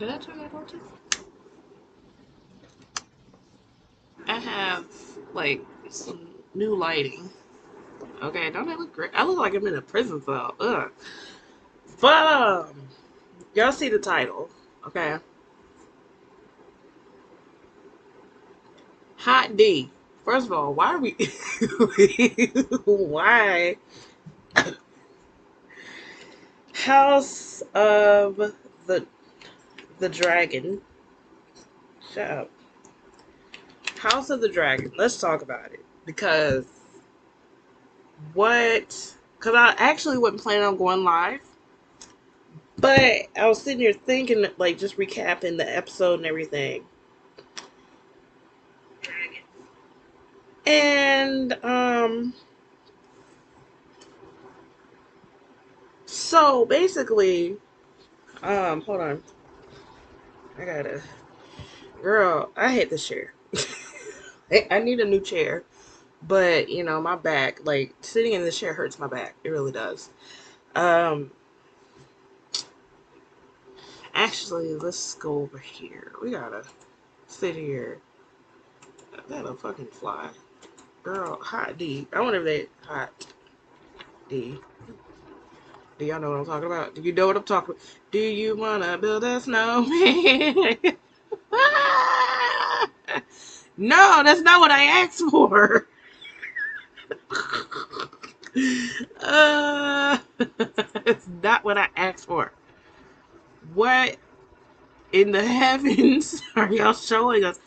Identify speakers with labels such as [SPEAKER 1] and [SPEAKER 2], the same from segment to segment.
[SPEAKER 1] Did I turn that on too? I have like some new lighting. Okay, don't I look great? I look like I'm in a prison cell. Ugh. But y'all see the title, okay? Hot D. First of all, why are we? Why House of the the Dragon? Shut up. House of the Dragon. Let's talk about it because what? Because I actually wasn't planning on going live, but I was sitting here thinking, like, just recapping the episode and everything. And so basically, hold on, I gotta, girl, I hate this chair. I need a new chair, but you know, my back, like sitting in this chair hurts my back. It really does. Um, actually, let's go over here. We gotta sit here. That'll fucking fly, girl. Hot D. I wonder if they hot D. Do y'all know what I'm talking about? Do you know what I'm talking about? Do you wanna build a snowman? No, that's not what I asked for. uh, it's not what I asked for. What in the heavens are y'all showing us?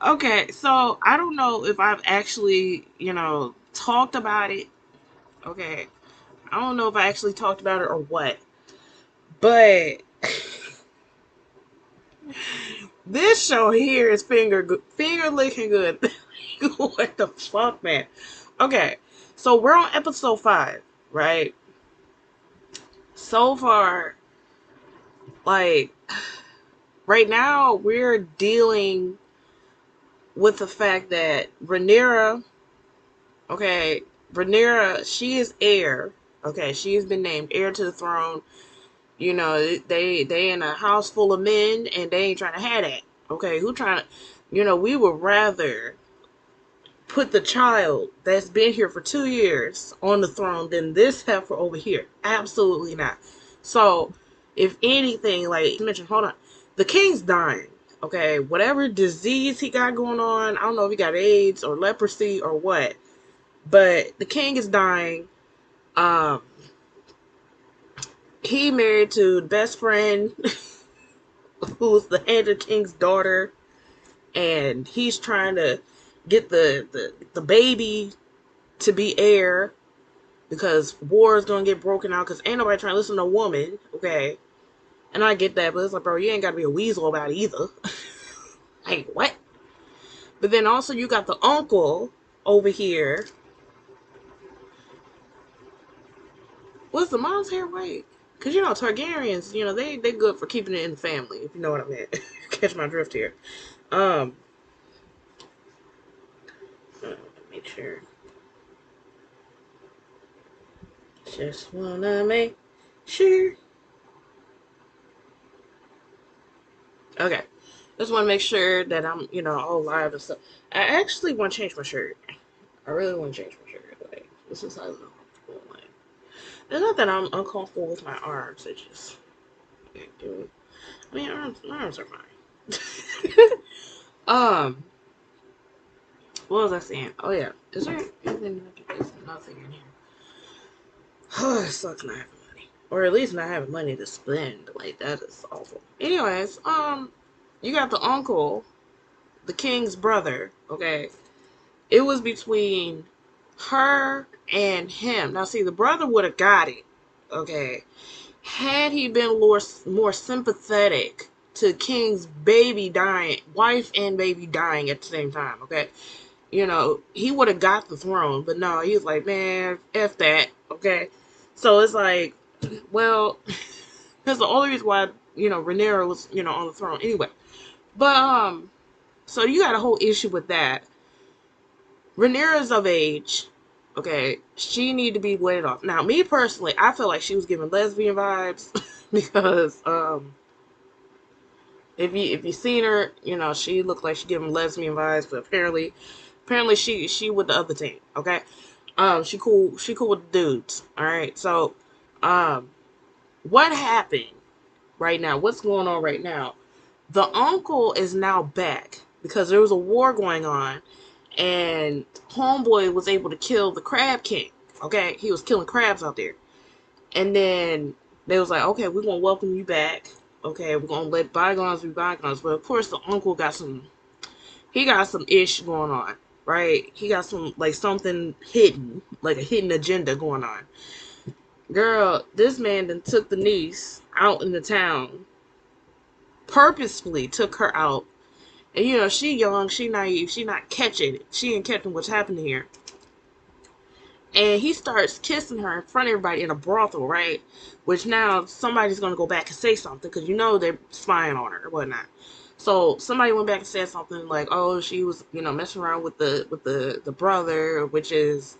[SPEAKER 1] Okay, so I don't know if I've actually, talked about it. Okay, I don't know if I actually talked about it or what, but this show here is finger licking good. What the fuck, man? Okay, so we're on episode 5, right? So far, like right now, we're dealing with the fact that okay, Rhaenyra, she is heir. Okay, she has been named heir to the throne. You know, they in a house full of men, and they ain't trying to have that. Okay, who trying to? We would rather put the child that's been here for 2 years on the throne than this heifer over here. Absolutely not. So, if anything, like mentioned, hold on, the king's dying. Okay, whatever disease he got going on, I don't know if he got AIDS or leprosy or what, but the king is dying. Um, he married to the best friend, who's the hand of the king's daughter, and he's trying to get the baby to be heir because war is gonna get broken out because ain't nobody trying to listen to a woman, okay? And I get that, but it's like, bro, you ain't gotta be a weasel about it either. Like, what? But then also you got the uncle over here. Was the mom's hair white? Because, Targaryens, they good for keeping it in the family, if you know what I mean. Catch my drift here. Um, make sure. Just wanna make sure. Okay. Just want to make sure that I'm, all live and stuff. I actually want to change my shirt. I really want to change my shirt. Like, this is how I'm uncomfortable. Like, it's not that I'm uncomfortable with my arms. It just, I mean, my arms are fine. um, what was I saying? Oh yeah, is there anything? There's nothing in here. Oh, it sucks not having money, or at least not having money to spend. Like that is awful. Anyways, you got the uncle, the king's brother. Okay, it was between her and him. Now, see, the brother would have got it, okay, had he been more sympathetic to King's baby dying, wife and baby dying at the same time, okay? He would have got the throne, but no, he was like, man, F that, okay? So it's like, well, that's the only reason why, Rhaenyra was, on the throne anyway. But, so you got a whole issue with that. Rhaenyra's of age. Okay, she need to be wedded off. Now, me personally, I feel like she was giving lesbian vibes because If you seen her, she looked like she giving lesbian vibes, but apparently she with the other team. Okay, she cool with the dudes. All right, so um, what happened right now? What's going on right now? The uncle is now back because there was a war going on, and homeboy was able to kill the crab king. Okay, he was killing crabs out there, and then they was like, okay, we're gonna welcome you back. Okay, we're gonna let bygones be bygones. But of course, the uncle got some ish going on, right? He got some like something hidden, like a hidden agenda going on. Girl, this man then took the niece out in the town, purposefully took her out. And she young, she naive, she not catching it. She ain't catching what's happening here. And he starts kissing her in front of everybody in a brothel, right? Which now somebody's gonna go back and say something because they're spying on her or whatnot. So somebody went back and said something like, "Oh, she was, messing around with the brother, which is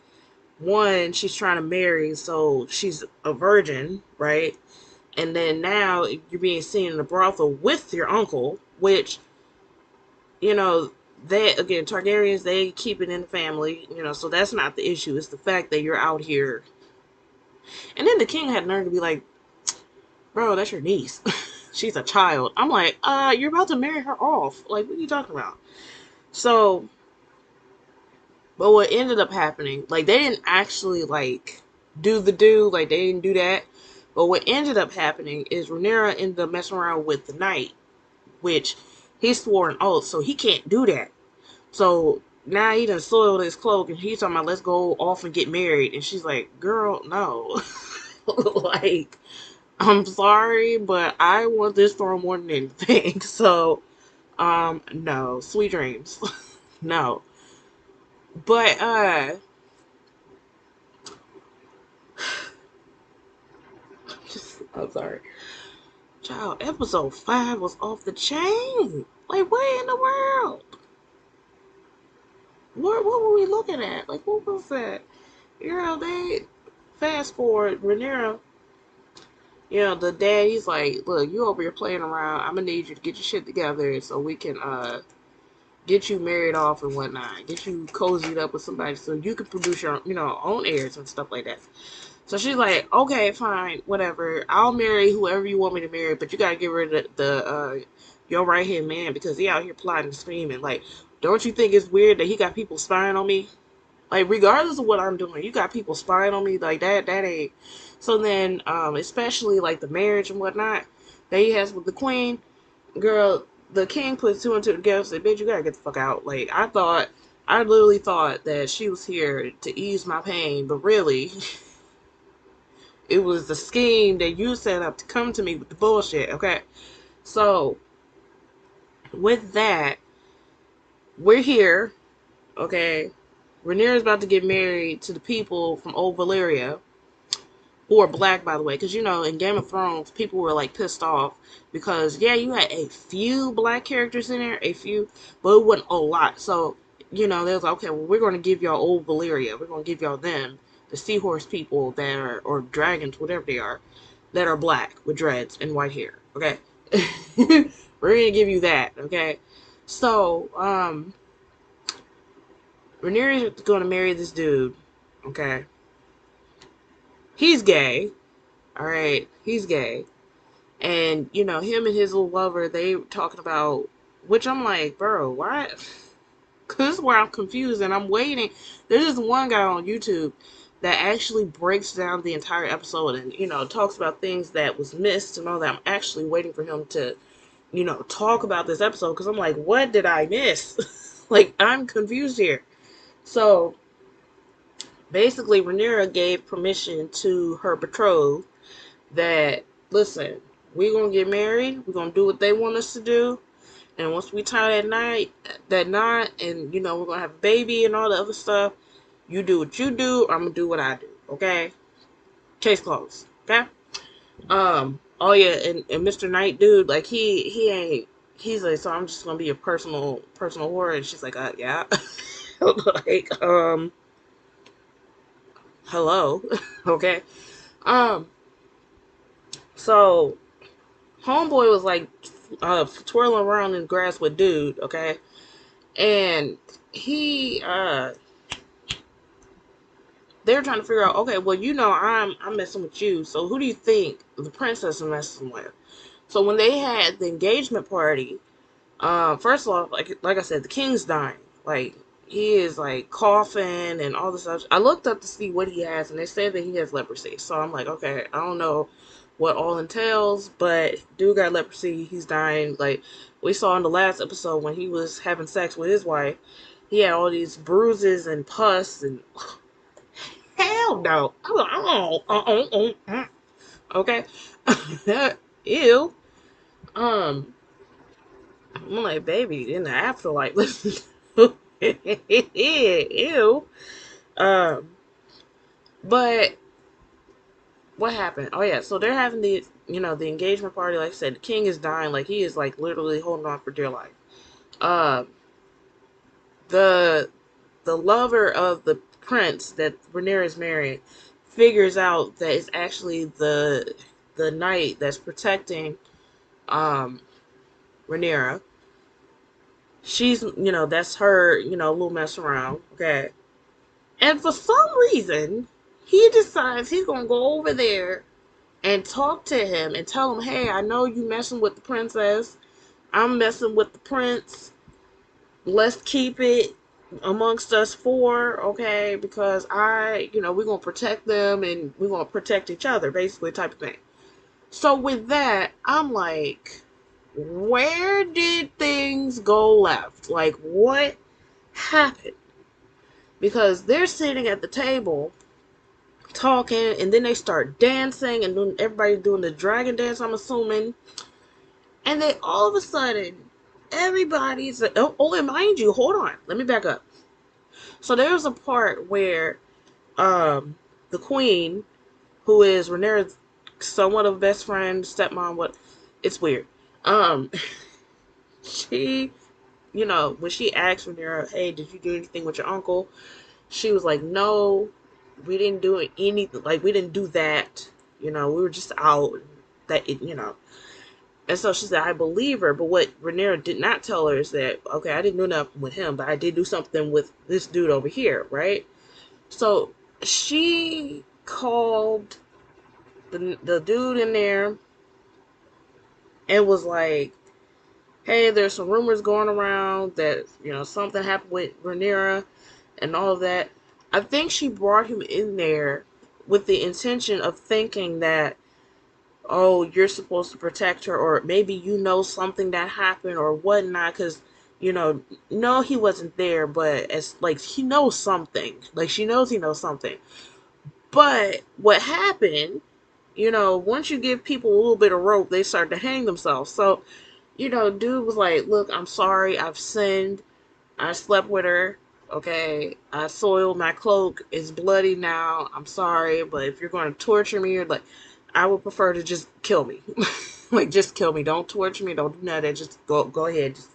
[SPEAKER 1] one she's trying to marry, so she's a virgin, right? And then now you're being seen in a brothel with your uncle, which you know, they again Targaryens they keep it in the family, so that's not the issue. It's the fact that you're out here. And then the king had nerve to be like, "Bro, that's your niece. She's a child." I'm like, you're about to marry her off. Like, what are you talking about? So, but what ended up happening, like, they didn't actually like like they didn't do that. But what ended up happening is Rhaenyra ended up messing around with the knight, which he swore an oath, so he can't do that. So now he done soiled his cloak and he's talking about let's go off and get married. And she's like, girl, no. Like, I'm sorry, but I want this throne more than anything. So, no. Sweet dreams. No. But, I'm sorry. Child, episode 5 was off the chain. Like, what in the world? What were we looking at? Like, what was that? They fast forward, Rhaenyra. The dad, he's like, look, you over here playing around. I'm gonna need you to get your shit together so we can get you married off and whatnot. Get you cozied up with somebody so you can produce your own heirs and stuff like that. So she's like, okay, fine, whatever. I'll marry whoever you want me to marry, but you gotta get rid of the your right hand man because he out here plotting and screaming. Like, don't you think it's weird that he got people spying on me? Like, regardless of what I'm doing, you got people spying on me. Like, that ain't. So then, especially like the marriage and whatnot that he has with the queen, girl, the king puts two and two together and said, bitch, you gotta get the fuck out. Like, I literally thought that she was here to ease my pain, but really, it was the scheme that you set up to come to me with the bullshit, okay? So, with that, we're here, okay? Rhaenyra's about to get married to the people from Old Valyria, who are black, by the way, because in Game of Thrones, people were like pissed off because you had a few black characters in there, a few, but it wasn't a lot. So they was like, okay, well, we're going to give y'all Old Valyria, we're going to give y'all them, the seahorse people that are, or dragons, whatever they are, that are black with dreads and white hair. Okay, we're going to give you that. Okay, so Rhaenyra's going to marry this dude. Okay, he's gay. All right, he's gay. And, him and his little lover, they talking about, which I'm like, bro, why? Because this is where I'm confused and I'm waiting. There's this one guy on YouTube that actually breaks down the entire episode and, talks about things that was missed and all that. I'm actually waiting for him to, talk about this episode because I'm like, what did I miss? Like, I'm confused here. So, basically, Rhaenyra gave permission to her betrothed that, listen, we're gonna get married, we're gonna do what they want us to do, and once we tie that knot, and we're gonna have a baby and all the other stuff, you do what you do, I'm gonna do what I do, okay? Case closed. Okay? Oh yeah, and Mr. Knight dude, like he ain't, he's like, so I'm just gonna be a personal whore, and she's like, yeah. Like, hello. Okay. Um so Homeboy was like twirling around in the grass with dude, okay? And he they're trying to figure out, okay, well, I'm messing with you, so who do you think the princess is messing with? So when they had the engagement party, first of all, like I said, the king's dying. Like, he is like coughing and all this stuff. I looked up to see what he has, and they said that he has leprosy. So I'm like, okay, I don't know what all entails, but dude got leprosy. He's dying. Like we saw in the last episode when he was having sex with his wife, he had all these bruises and pus and hell no. I'm like, okay, ew. Um, I'm like, baby, in the afterlife, listen. Ew. Um, but what happened? Oh yeah, so they're having the engagement party. Like I said, the king is dying. Like he is like literally holding on for dear life. Um, the the lover of the prince that Rhaenyra is married figures out that it's actually the knight that's protecting um Rhaenyra. She's that's her little mess around. Okay, and for some reason he decides he's gonna go over there and talk to him and tell him, hey, I know you messing with the princess. I'm messing with the prince. Let's keep it amongst us four, okay? Because we're going to protect them and we're going to protect each other, basically, type of thing. So with that, I'm like, where did things go left? Like, what happened? Because they're sitting at the table talking, and then they start dancing, and then everybody's doing the dragon dance, I'm assuming. And then all of a sudden, everybody's and mind you, hold on, let me back up. So there's a part where the queen, who is Rhaenyra's somewhat of a best friend, stepmom, what it's weird. Um she when she asked Rhaenyra, hey, did you do anything with your uncle? She was like, no, we didn't do anything, like we didn't do that. We were just out that. And so she said, I believe her. But what Rhaenyra did not tell her is that, okay, I didn't do nothing with him, but I did do something with this dude over here, right? So she called the dude in there and was like, hey, there's some rumors going around that, something happened with Rhaenyra and all of that. I think she brought him in there with the intention of thinking that, oh, you're supposed to protect her, or maybe something that happened or whatnot, because no, he wasn't there, but as like he knows something, like she knows he knows something. But what happened, once you give people a little bit of rope, they start to hang themselves. So dude was like, look, I'm sorry, I've sinned, I slept with her, okay, I soiled my cloak, it's bloody now, I'm sorry, but if you're going to torture me, like, I would prefer to just kill me. Like, just kill me. Don't torture me. Don't do none of that. Just go ahead. Just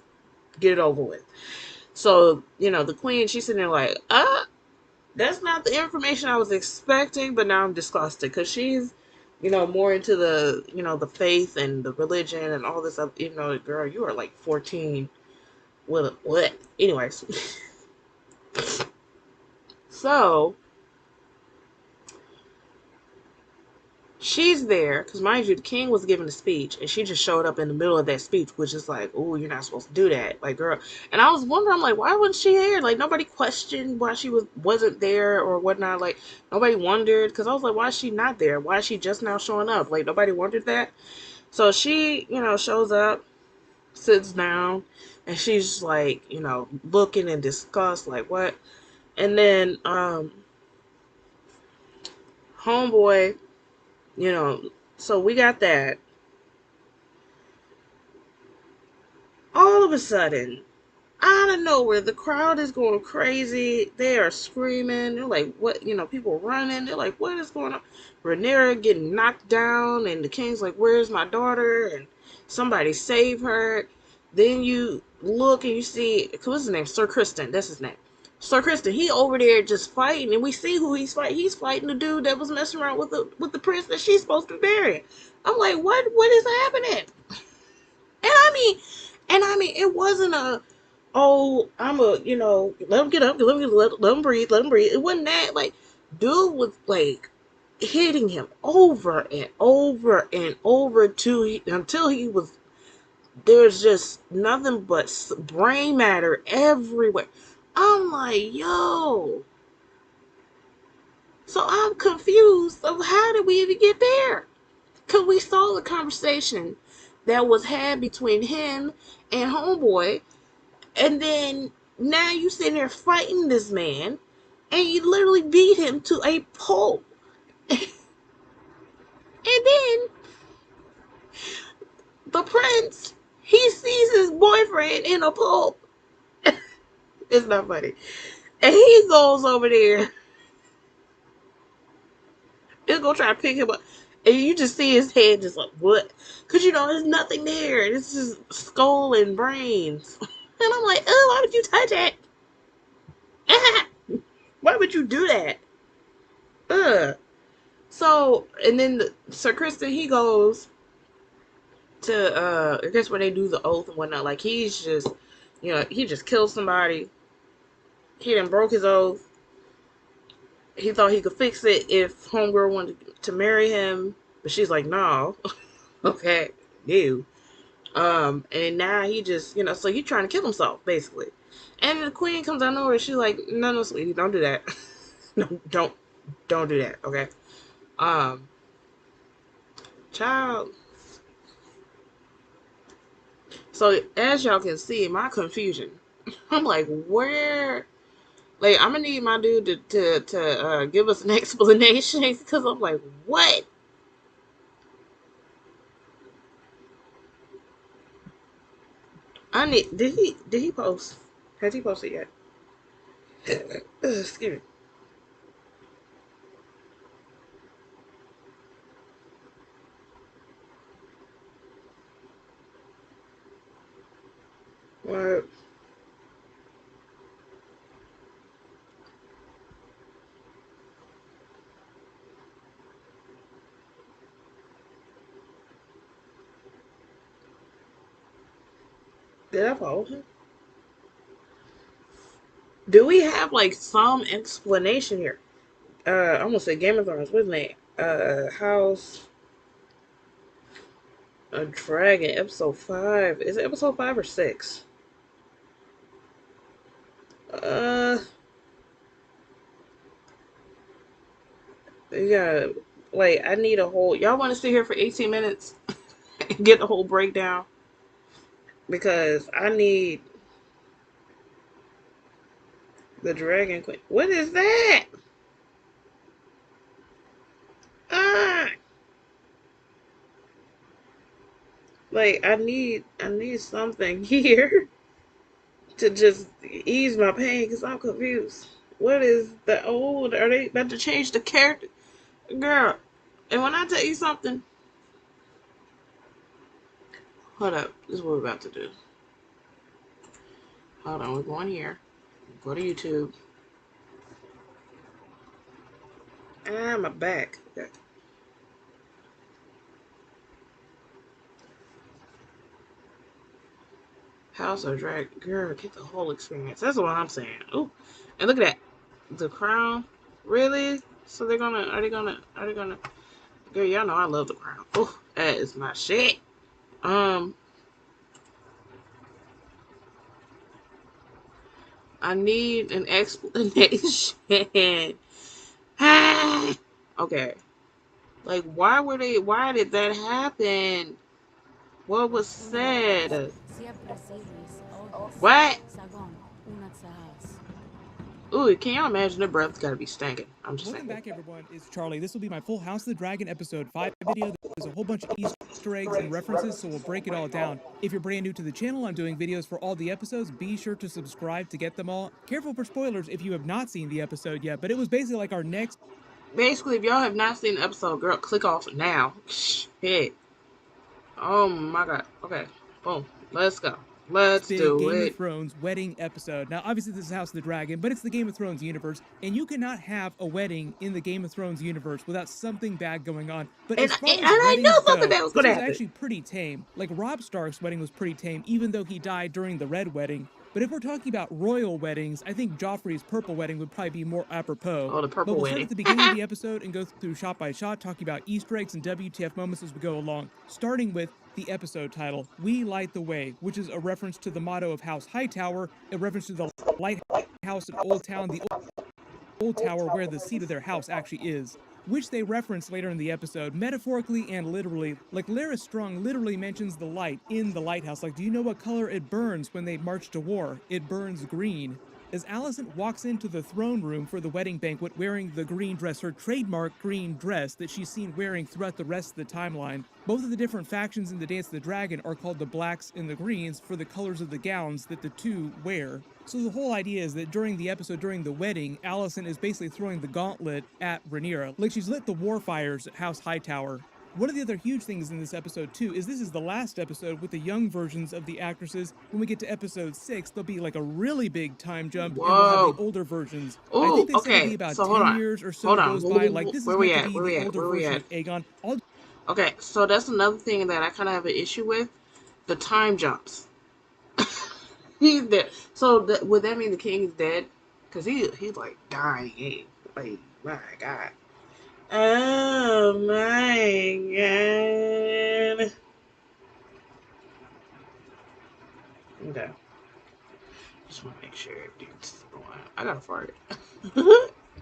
[SPEAKER 1] get it over with. So, the queen, she's sitting there like, that's not the information I was expecting, but now I'm disgusted because she's, more into the faith and the religion and all this stuff. Girl, you are like 14. What? Anyways. So, she's there, because mind you, the king was giving a speech, and she just showed up in the middle of that speech, which is like, oh, you're not supposed to do that. Like, girl. And I was wondering, I'm like, why wasn't she there? Like, nobody questioned why she wasn't there or whatnot. Like, nobody wondered, because I was like, why is she not there? Why is she just now showing up? Like, nobody wondered that. So she, shows up, sits down, and she's like, looking in disgust, like, what? And then, homeboy, so we got that. All of a sudden, out of nowhere, the crowd is going crazy. They are screaming. They're like, what? People running. They're like, what is going on? Rhaenyra getting knocked down, and the king's like, where's my daughter? And somebody save her. Then you look and you see, what's his name? Sir Criston. That's his name. Sir Criston. He over there just fighting, and we see who he's fighting. He's fighting the dude that was messing around with the prince that she's supposed to be marrying. I'm like, what is happening? And I'm I mean, it wasn't a, oh, I'm a, let him get up, let him breathe, let him breathe. It wasn't that. Like, dude was like hitting him over and over and over until he was, there's just nothing but brain matter everywhere. I'm like, yo. So I'm confused of how did we even get there? Because we saw the conversation that was had between him and Homeboy, and then now you sitting there fighting this man, and you literally beat him to a pulp. And then the prince, he sees his boyfriend in a pulp. It's not funny. And he goes over there. He's gonna try to pick him up. And you just see his head just like, what? Because, there's nothing there. This is skull and brains. And I'm like, oh, why would you touch it? Why would you do that? Ugh. So, and then Sir Kristen, he goes to, I guess where they do the oath and whatnot. Like, he's just, he just killed somebody. He done broke his oath. He thought he could fix it if Homegirl wanted to marry him. But she's like, no. Okay, no. And now he just, so he's trying to kill himself, basically. And the queen comes out of nowhere. She's like, no, sweetie, don't do that. No, don't do that, okay? Um, Child. So as y'all can see, my confusion. I'm like, where? Like, I'm gonna need my dude to give us an explanation because I'm like, what? I need. Did he post? Has he posted yet? Excuse me. What? Did I follow him? Do we have like some explanation here? I'm gonna say Game of Thrones. What's his name? House a Dragon, episode 5. Is it episode 5 or 6? Uh, yeah, like, I need a whole. Y'all want to sit here for 18 minutes and get the whole breakdown? Because I need the Dragon Queen. What is that? Ah, like, I need something here to just ease my pain because I'm confused. What is the? Oh, are they about to change the character, girl? And when I tell you something, hold up, this is what we're about to do. Hold on, we're going here. Go to YouTube. Ah, my back. Okay. House of Drag, girl, get the whole experience. That's what I'm saying. Ooh, and look at that, the Crown. Really? So are they gonna? Girl, y'all know I love the Crown. Oh, that is my shit. Um, I need an explanation. Okay, like why did that happen? What was said? What? Ooh, can y'all imagine the breath's gotta be stinking? I'm just
[SPEAKER 2] Welcome
[SPEAKER 1] saying.
[SPEAKER 2] back, everyone. It's Charlie. This will be my full House of the Dragon episode 5 video. There's a whole bunch of Easter eggs and references, so we'll break it all down. If you're brand new to the channel, I'm doing videos for all the episodes. Be sure to subscribe to get them all. Careful for spoilers if you have not seen the episode yet, but it was basically like our next.
[SPEAKER 1] Basically, if y'all have not seen the episode, girl, click off now. Shit. Oh my god. Okay. Boom. Let's go. Let's
[SPEAKER 2] Big
[SPEAKER 1] do
[SPEAKER 2] Game of
[SPEAKER 1] it.
[SPEAKER 2] Thrones wedding episode. Now, obviously, this is House of the Dragon, but it's the Game of Thrones universe, and you cannot have a wedding in the Game of Thrones universe without something bad going on. But
[SPEAKER 1] And
[SPEAKER 2] as
[SPEAKER 1] and
[SPEAKER 2] far as
[SPEAKER 1] I
[SPEAKER 2] weddings
[SPEAKER 1] knew something
[SPEAKER 2] go,
[SPEAKER 1] bad was
[SPEAKER 2] this
[SPEAKER 1] gonna
[SPEAKER 2] was
[SPEAKER 1] happen.
[SPEAKER 2] actually pretty tame. Like Robb Stark's wedding was pretty tame, even though he died during the Red Wedding. But if we're talking about royal weddings, I think Joffrey's purple wedding would probably be more apropos.
[SPEAKER 1] Oh, the
[SPEAKER 2] But
[SPEAKER 1] purple
[SPEAKER 2] we'll start
[SPEAKER 1] wedding.
[SPEAKER 2] at the beginning of the episode and go through shot by shot, talking about Easter eggs and WTF moments as we go along, starting with the episode title, We Light the Way, which is a reference to the motto of House Hightower, a reference to the lighthouse in Old Town, the old tower where the seat of their house actually is, which they reference later in the episode, metaphorically and literally. Like Larys Strong literally mentions the light in the lighthouse. Like, do you know what color it burns when they march to war? It burns green. As Alicent walks into the throne room for the wedding banquet wearing the green dress, her trademark green dress that she's seen wearing throughout the rest of the timeline, both of the different factions in the Dance of the Dragon are called the Blacks and the Greens for the colors of the gowns that the two wear. So the whole idea is that during the episode, during the wedding, Alicent is basically throwing the gauntlet at Rhaenyra. Like she's lit the war fires at House Hightower. One of the other huge things in this episode, too, is this is the last episode with the young versions of the actresses. When we get to episode 6, there'll be like a really big time jump, and we'll have the older versions. I
[SPEAKER 1] Oh,
[SPEAKER 2] think they said it'll be
[SPEAKER 1] okay.
[SPEAKER 2] about
[SPEAKER 1] So
[SPEAKER 2] 10 years or so goes by. Like, this is
[SPEAKER 1] Where we
[SPEAKER 2] meant to
[SPEAKER 1] at?
[SPEAKER 2] be
[SPEAKER 1] Where we
[SPEAKER 2] the
[SPEAKER 1] at?
[SPEAKER 2] older
[SPEAKER 1] Where we
[SPEAKER 2] version
[SPEAKER 1] at?
[SPEAKER 2] of Aegon.
[SPEAKER 1] Okay, so that's another thing that I kind of have an issue with: the time jumps. He's dead. So would that mean the king is dead? Cause he's like dying. Like my God. Oh my God. Okay. Just want to make sure everything's going. I gotta fart.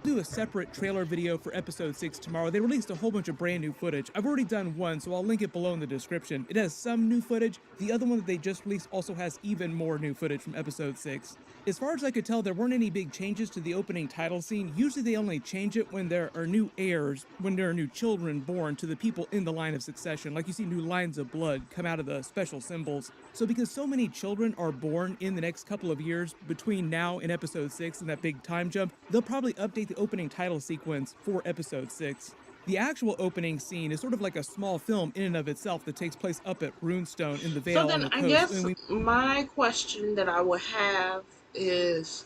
[SPEAKER 2] Do a separate trailer video for episode 6 tomorrow. They released a whole bunch of brand new footage. I've already done one, so I'll link it below in the description. It has some new footage. The other one that they just released also has even more new footage from episode 6. As far as I could tell, there weren't any big changes to the opening title scene. Usually they only change it when there are new heirs, when there are new children born to the people in the line of succession. Like you see new lines of blood come out of the special symbols. So because so many children are born in the next couple of years between now and episode 6 and that big time jump, they'll probably update the opening title sequence for episode 6. The actual opening scene is sort of like a small film in and of itself that takes place up at Runestone in the
[SPEAKER 1] So
[SPEAKER 2] Vale on
[SPEAKER 1] then
[SPEAKER 2] the
[SPEAKER 1] I
[SPEAKER 2] coast.
[SPEAKER 1] guess my question that I would have is,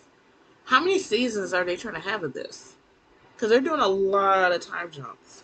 [SPEAKER 1] how many seasons are they trying to have of this? Because they're doing a lot of time jumps.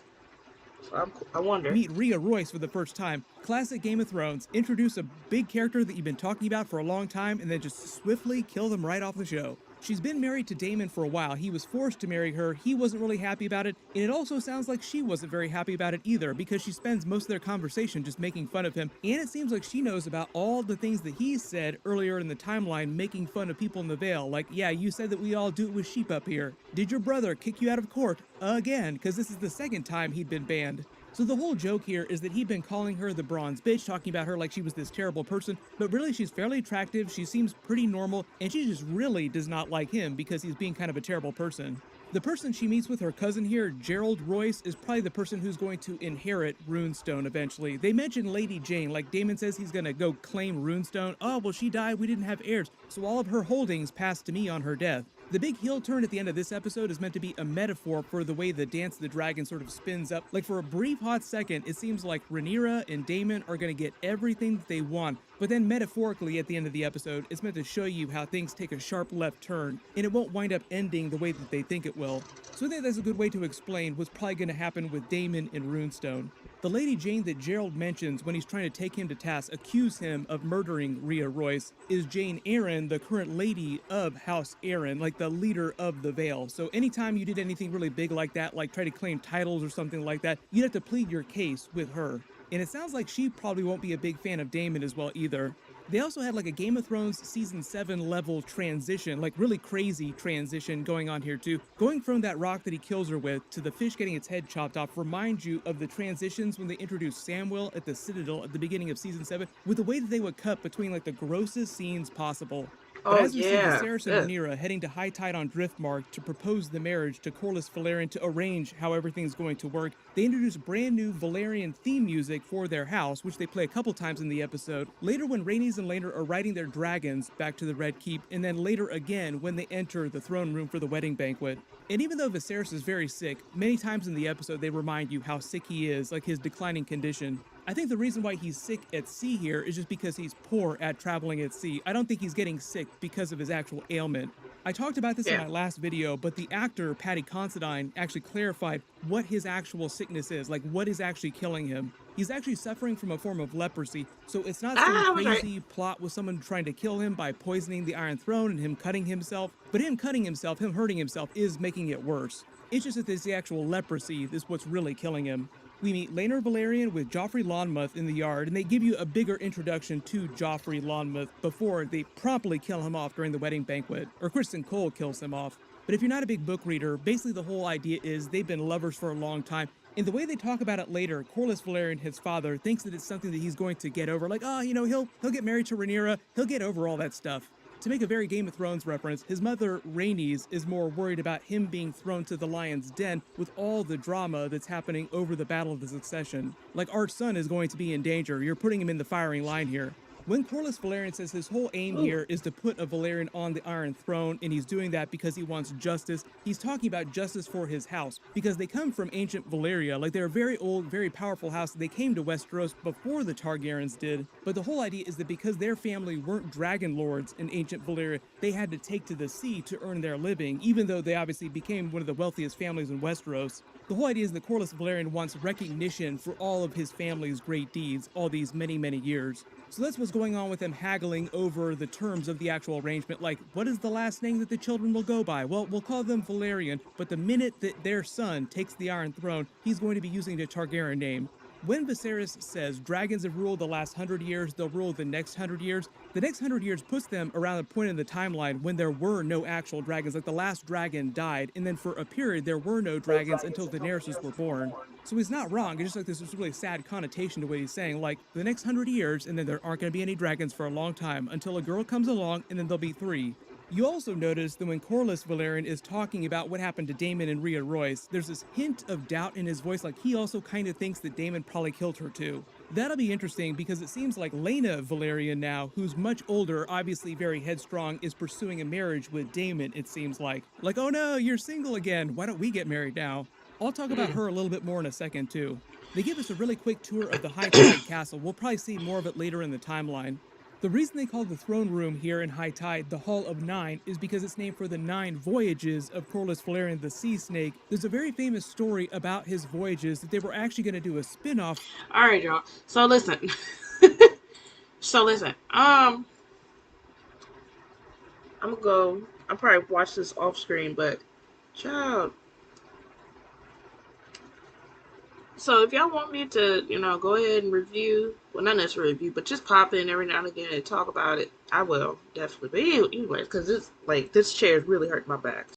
[SPEAKER 1] So I wonder.
[SPEAKER 2] Meet Rhea Royce for the first time. Classic Game of Thrones. Introduce a big character that you've been talking about for a long time and then just swiftly kill them right off the show. She's been married to Daemon for a while. He was forced to marry her. He wasn't really happy about it. And it also sounds like she wasn't very happy about it either, because she spends most of their conversation just making fun of him. And it seems like she knows about all the things that he said earlier in the timeline, making fun of people in the Vale. Like, yeah, you said that we all do it with sheep up here. Did your brother kick you out of court again? Because this is the second time he'd been banned. So the whole joke here is that he'd been calling her the bronze bitch, talking about her like she was this terrible person, but really she's fairly attractive, she seems pretty normal, and she just really does not like him because he's being kind of a terrible person. The person she meets with her cousin here, Gerald Royce, is probably the person who's going to inherit Runestone eventually. They mention Lady Jane, like Daemon says he's gonna go claim Runestone. Oh, well, she died, we didn't have heirs, so all of her holdings passed to me on her death. The big heel turn at the end of this episode is meant to be a metaphor for the way the Dance of the Dragon sort of spins up. Like for a brief hot second, it seems like Rhaenyra and Daemon are going to get everything that they want, but then metaphorically at the end of the episode, it's meant to show you how things take a sharp left turn, and it won't wind up ending the way that they think it will. So I think that's a good way to explain what's probably going to happen with Daemon and Runestone. The Lady Jane that Gerald mentions when he's trying to take him to task, accuse him of murdering Rhea Royce, is Jane Arryn, the current lady of House Arryn, like the leader of the Vale. So anytime you did anything really big like that, like try to claim titles or something like that, you'd have to plead your case with her. And it sounds like she probably won't be a big fan of Daemon as well either. They also had like a Game of Thrones season 7 level transition, like really crazy transition going on here too. Going from that rock that he kills her with to the fish getting its head chopped off reminds you of the transitions when they introduced Samwell at the Citadel at the beginning of season 7, with the way that they would cut between like the grossest scenes possible. But as we see Viserys and Rhaenyra heading to High Tide on Driftmark to propose the marriage to Corlys Velaryon to arrange how everything's going to work, they introduce brand new Valyrian theme music for their house, which they play a couple times in the episode. Later when Rhaenys and Laenor are riding their dragons back to the Red Keep, and then later again when they enter the throne room for the wedding banquet. And even though Viserys is very sick, many times in the episode they remind you how sick he is, like his declining condition. I I think the reason why he's sick at sea here is just because he's poor at traveling at sea. I don't think he's getting sick because of his actual ailment. I talked about this in
[SPEAKER 1] Yeah.
[SPEAKER 2] my last video, but the actor Paddy Considine actually clarified what his actual sickness is, like what is actually killing him. He's actually suffering from a form of leprosy, so it's not some
[SPEAKER 1] I was right.
[SPEAKER 2] crazy plot with someone trying to kill him by poisoning the Iron Throne and him cutting himself, but him cutting himself, him hurting himself, is making it worse. It's just that it's the actual leprosy that's what's really killing him. We meet Laenor Velaryon with Joffrey Lonmouth in the yard, and they give you a bigger introduction to Joffrey Lonmouth before they promptly kill him off during the wedding banquet, or Kristen Cole kills him off. But if you're not a big book reader, basically the whole idea is they've been lovers for a long time, and the way they talk about it later, Corlys Velaryon, his father, thinks that it's something that he's going to get over, like, he'll get married to Rhaenyra, he'll get over all that stuff. To make a very Game of Thrones reference, his mother, Rhaenys, is more worried about him being thrown to the lion's den with all the drama that's happening over the Battle of the Succession. Like, our son is going to be in danger, you're putting him in the firing line here. When Corlys Velaryon says his whole aim here is to put a Velaryon on the Iron Throne, and he's doing that because he wants justice, he's talking about justice for his house, because they come from ancient Valyria, like they're a very old, very powerful house. They came to Westeros before the Targaryens did, but the whole idea is that because their family weren't dragon lords in ancient Valyria, they had to take to the sea to earn their living, even though they obviously became one of the wealthiest families in Westeros. The whole idea is that Corlys Velaryon wants recognition for all of his family's great deeds all these many, many years. So that's what's going on with them haggling over the terms of the actual arrangement, like, what is the last name that the children will go by? Well, we'll call them Velaryon, but the minute that their son takes the Iron Throne, he's going to be using the Targaryen name. When Viserys says dragons have ruled the last 100 years, they'll rule the next 100 years, the next 100 years puts them around the point in the timeline when there were no actual dragons, like the last dragon died, and then for a period there were no dragons until the Daenerys were born. So he's not wrong, it's just like this really sad connotation to what he's saying, like the next 100 years and then there aren't going to be any dragons for a long time until a girl comes along and then there'll be 3. You also notice that when Corlys Velaryon is talking about what happened to Daemon and Rhea Royce, there's this hint of doubt in his voice, like he also kind of thinks that Daemon probably killed her too. That'll be interesting because it seems like Laena Velaryon now, who's much older, obviously very headstrong, is pursuing a marriage with Daemon, it seems like. Like, oh no, you're single again, why don't we get married now? I'll talk about her a little bit more in a second too. They give us a really quick tour of the High Tide Castle. We'll probably see more of it later in the timeline. The reason they call the throne room here in High Tide the Hall of Nine is because it's named for the 9 voyages of Corlys Velaryon the Sea Snake. There's a very famous story about his voyages that they were actually going to do a spin-off.
[SPEAKER 1] All right, y'all. So listen. I'm gonna go. I'll probably watch this off screen, but child. So if y'all want me to, go ahead and review, well, not necessarily review, but just pop in every now and again and talk about it, I will definitely. But anyway, because this chair is really hurting my back.